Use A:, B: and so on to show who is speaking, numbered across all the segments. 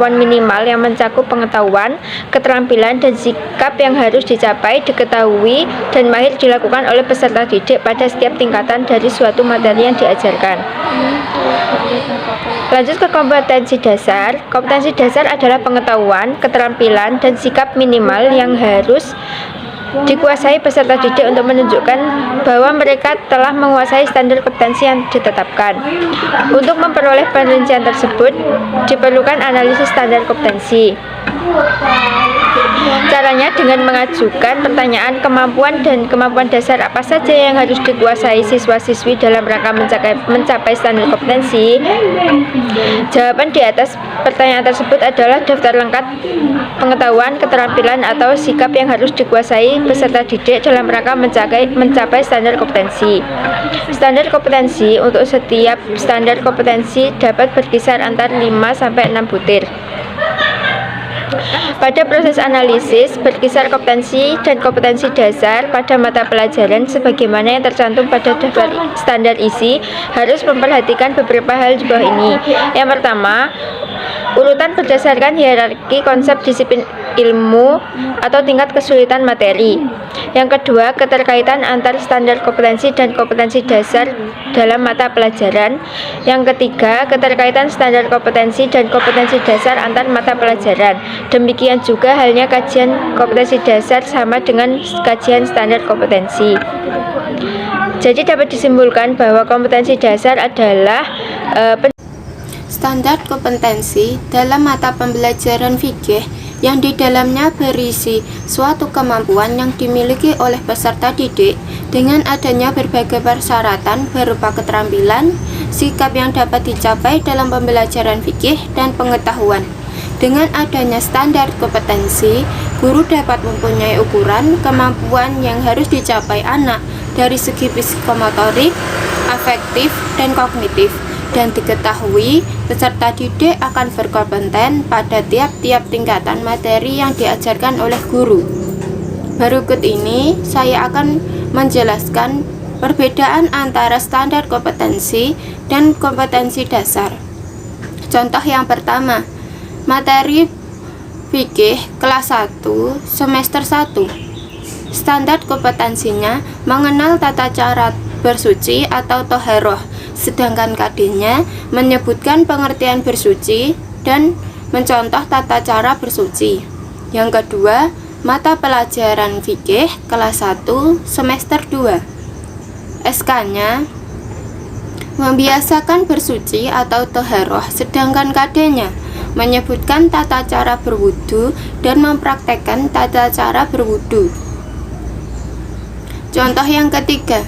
A: kemampuan minimal yang mencakup pengetahuan, keterampilan, dan sikap yang harus dicapai, diketahui, dan mahir dilakukan oleh peserta didik pada setiap tingkatan dari suatu materi yang diajarkan. Lanjut ke kompetensi dasar. Kompetensi dasar adalah pengetahuan, keterampilan, dan sikap minimal yang harus dikuasai peserta didik untuk menunjukkan bahwa mereka telah menguasai standar kompetensi yang ditetapkan. Untuk memperoleh perincian tersebut, diperlukan analisis standar kompetensi. Caranya dengan mengajukan pertanyaan kemampuan dan kemampuan dasar apa saja yang harus dikuasai siswa-siswi dalam rangka mencapai standar kompetensi. Jawaban di atas pertanyaan tersebut adalah daftar lengkap pengetahuan, keterampilan, atau sikap yang harus dikuasai peserta didik dalam rangka mencapai standar kompetensi. Standar kompetensi untuk setiap standar kompetensi dapat berkisar antara 5 sampai 6 butir. Pada proses analisis, berkisar kompetensi dan kompetensi dasar pada mata pelajaran sebagaimana yang tercantum pada daftar standar isi harus memperhatikan beberapa hal di bawah ini. Yang pertama, urutan berdasarkan hierarki konsep disiplin ilmu atau tingkat kesulitan materi. Yang kedua, keterkaitan antar standar kompetensi dan kompetensi dasar dalam mata pelajaran. Yang ketiga, keterkaitan standar kompetensi dan kompetensi dasar antar mata pelajaran. Demikian juga halnya kajian kompetensi dasar sama dengan kajian standar kompetensi. Jadi dapat disimpulkan bahwa kompetensi dasar adalah
B: standar kompetensi dalam mata pembelajaran fikih yang di dalamnya berisi suatu kemampuan yang dimiliki oleh peserta didik dengan adanya berbagai persyaratan berupa keterampilan, sikap yang dapat dicapai dalam pembelajaran fikih, dan pengetahuan. Dengan adanya standar kompetensi, guru dapat mempunyai ukuran kemampuan yang harus dicapai anak dari segi psikomotorik, afektif, dan kognitif, dan diketahui peserta didik akan berkompeten pada tiap-tiap tingkatan materi yang diajarkan oleh guru. Berikut ini saya akan menjelaskan perbedaan antara standar kompetensi dan kompetensi dasar. Contoh yang pertama, materi fikih kelas 1 semester 1. Standar kompetensinya mengenal tata cara bersuci atau toharoh, sedangkan KD-nya menyebutkan pengertian bersuci dan mencontoh tata cara bersuci. Yang kedua, mata pelajaran fikih kelas 1 semester 2. SK-nya membiasakan bersuci atau toharoh, sedangkan KD-nya menyebutkan tata cara berwudu dan mempraktekkan tata cara berwudu. Contoh yang ketiga,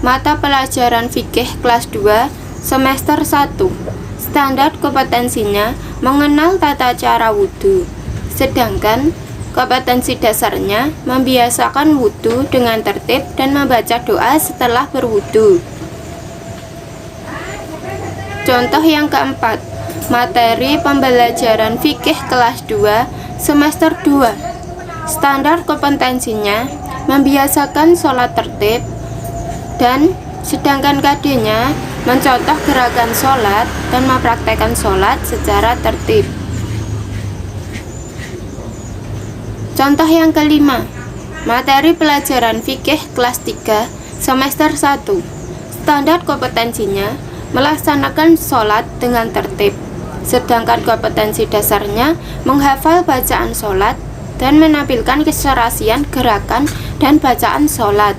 B: mata pelajaran fikih kelas 2 semester 1. Standar kompetensinya mengenal tata cara wudu, sedangkan kompetensi dasarnya membiasakan wudu dengan tertib dan membaca doa setelah berwudu. Contoh yang keempat, materi pembelajaran fikih kelas 2 semester 2. Standar kompetensinya membiasakan sholat tertib, dan sedangkan KD-nya mencontoh gerakan sholat dan mempraktekkan sholat secara tertib. Contoh yang kelima, materi pelajaran fikih kelas 3 semester 1. Standar kompetensinya melaksanakan sholat dengan tertib, sedangkan kompetensi dasarnya menghafal bacaan sholat dan menampilkan keserasian gerakan dan bacaan sholat.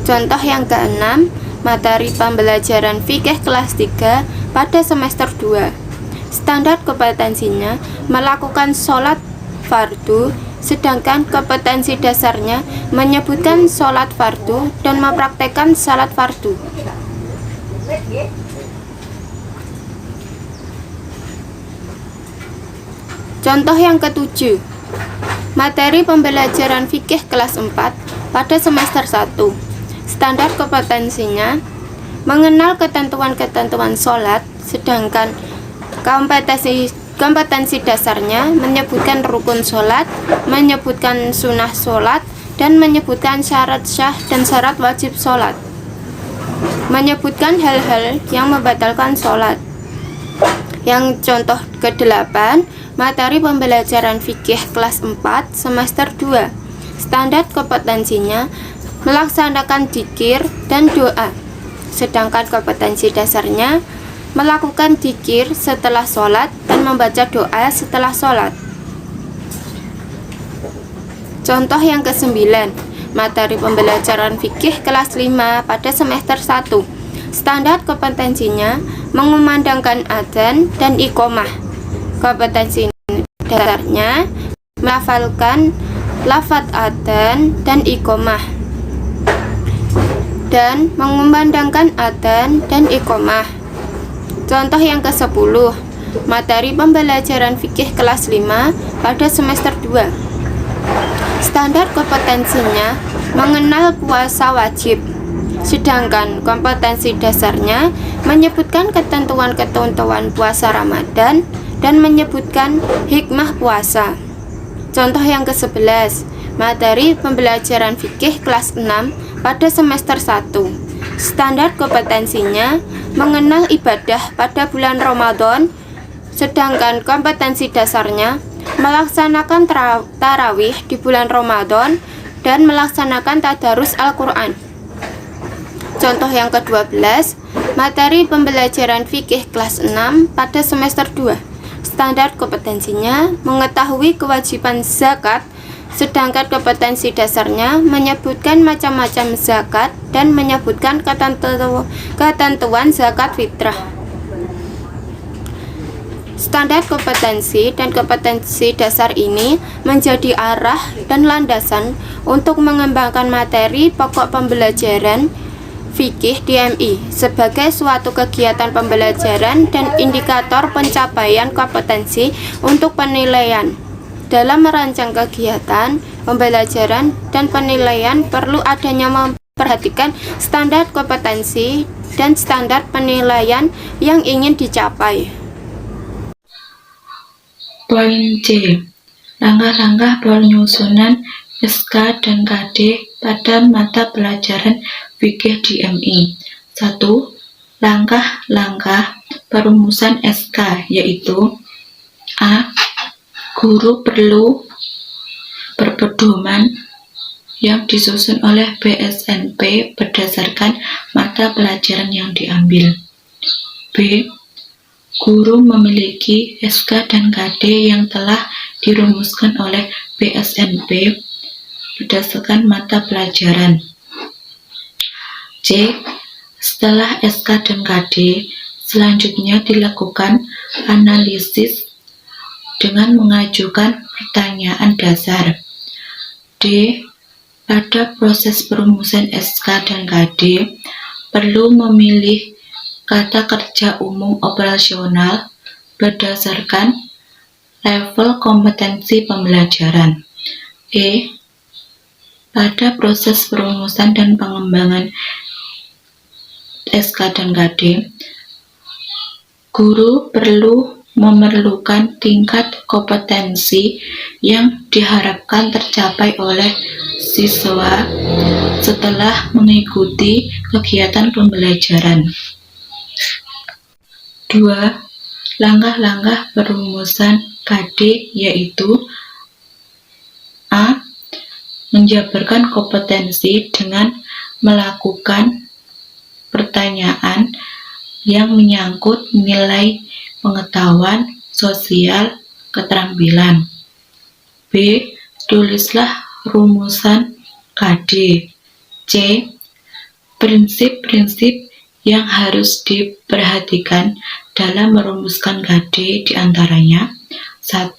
B: Contoh yang keenam, materi pembelajaran fikih kelas 3 pada semester 2. Standar kompetensinya melakukan sholat fardu, sedangkan kompetensi dasarnya menyebutkan sholat fardu dan mempraktekkan sholat fardu. Contoh yang ketujuh, materi pembelajaran fikih kelas 4 pada semester 1. Standar kompetensinya mengenal ketentuan-ketentuan sholat, sedangkan kompetensi dasarnya menyebutkan rukun sholat, menyebutkan sunnah sholat, dan menyebutkan syarat syah dan syarat wajib sholat, menyebutkan hal-hal yang membatalkan sholat. Yang contoh ke-8, materi pembelajaran fikih kelas 4 semester 2. Standar kompetensinya melaksanakan dzikir dan doa. Sedangkan kompetensi dasarnya melakukan dzikir setelah sholat dan membaca doa setelah sholat. Contoh yang ke-9, materi pembelajaran fikih kelas 5 pada semester 1. Standar kompetensinya mengumandangkan adzan dan iqomah. Kompetensi dasarnya melafalkan lafaz adzan dan iqomah dan mengumandangkan adzan dan iqomah. Contoh yang ke-10, materi pembelajaran fikih kelas 5 pada semester 2. Standar kompetensinya mengenal puasa wajib. Sedangkan kompetensi dasarnya menyebutkan ketentuan-ketentuan puasa Ramadan dan menyebutkan hikmah puasa. Contoh yang ke-11, materi pembelajaran fikih kelas 6 pada semester 1. Standar kompetensinya mengenal ibadah pada bulan Ramadan, sedangkan kompetensi dasarnya melaksanakan tarawih di bulan Ramadan dan melaksanakan tadarus Al-Quran. Contoh yang ke-12, materi pembelajaran fikih kelas 6 pada semester 2. Standar kompetensinya mengetahui kewajiban zakat, sedangkan kompetensi dasarnya menyebutkan macam-macam zakat dan menyebutkan ketentuan zakat fitrah. Standar kompetensi dan kompetensi dasar ini menjadi arah dan landasan untuk mengembangkan materi pokok pembelajaran fikih DMI sebagai suatu kegiatan pembelajaran dan indikator pencapaian kompetensi untuk penilaian. Dalam merancang kegiatan pembelajaran dan penilaian perlu adanya memperhatikan standar kompetensi dan standar penilaian yang ingin dicapai.
C: Poin C. Langkah-langkah penyusunan SK dan KD pada mata pelajaran fikih DMI. 1. Langkah-langkah perumusan SK yaitu A. Guru perlu berpedoman yang disusun oleh BSNP berdasarkan mata pelajaran yang diambil. B. Guru memiliki SK dan KD yang telah dirumuskan oleh BSNP berdasarkan mata pelajaran. C. Setelah SK dan KD, selanjutnya dilakukan analisis dengan mengajukan pertanyaan dasar. D. Pada proses perumusan SK dan KD, perlu memilih kata kerja umum operasional berdasarkan level kompetensi pembelajaran. E. Pada proses perumusan dan pengembangan SK dan KD, guru perlu memerlukan tingkat kompetensi yang diharapkan tercapai oleh siswa setelah mengikuti kegiatan pembelajaran. 2. Langkah-langkah perumusan KD yaitu A. Menjabarkan kompetensi dengan melakukan pertanyaan yang menyangkut nilai pengetahuan sosial keterampilan. B. Tulislah rumusan KD. C. Prinsip-prinsip yang harus diperhatikan dalam merumuskan KD diantaranya 1.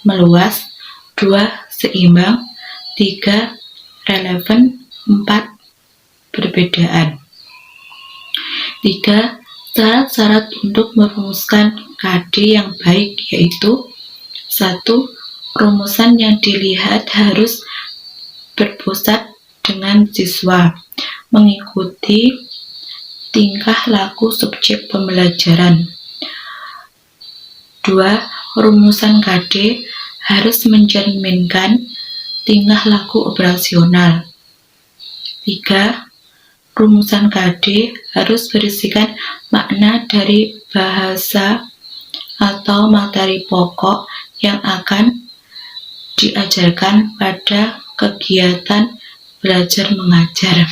C: Meluas, 2. Seimbang, 3. Relevan, 4. Perbedaan. 3. Syarat-syarat untuk merumuskan KD yang baik yaitu 1. Rumusan yang dilihat harus berpusat dengan siswa, mengikuti tingkah laku subjek pembelajaran. 2. Rumusan KD harus mencerminkan tingkah laku operasional. 3. rumusan KD harus berisikan makna dari bahasa atau materi pokok yang akan diajarkan pada kegiatan belajar mengajar.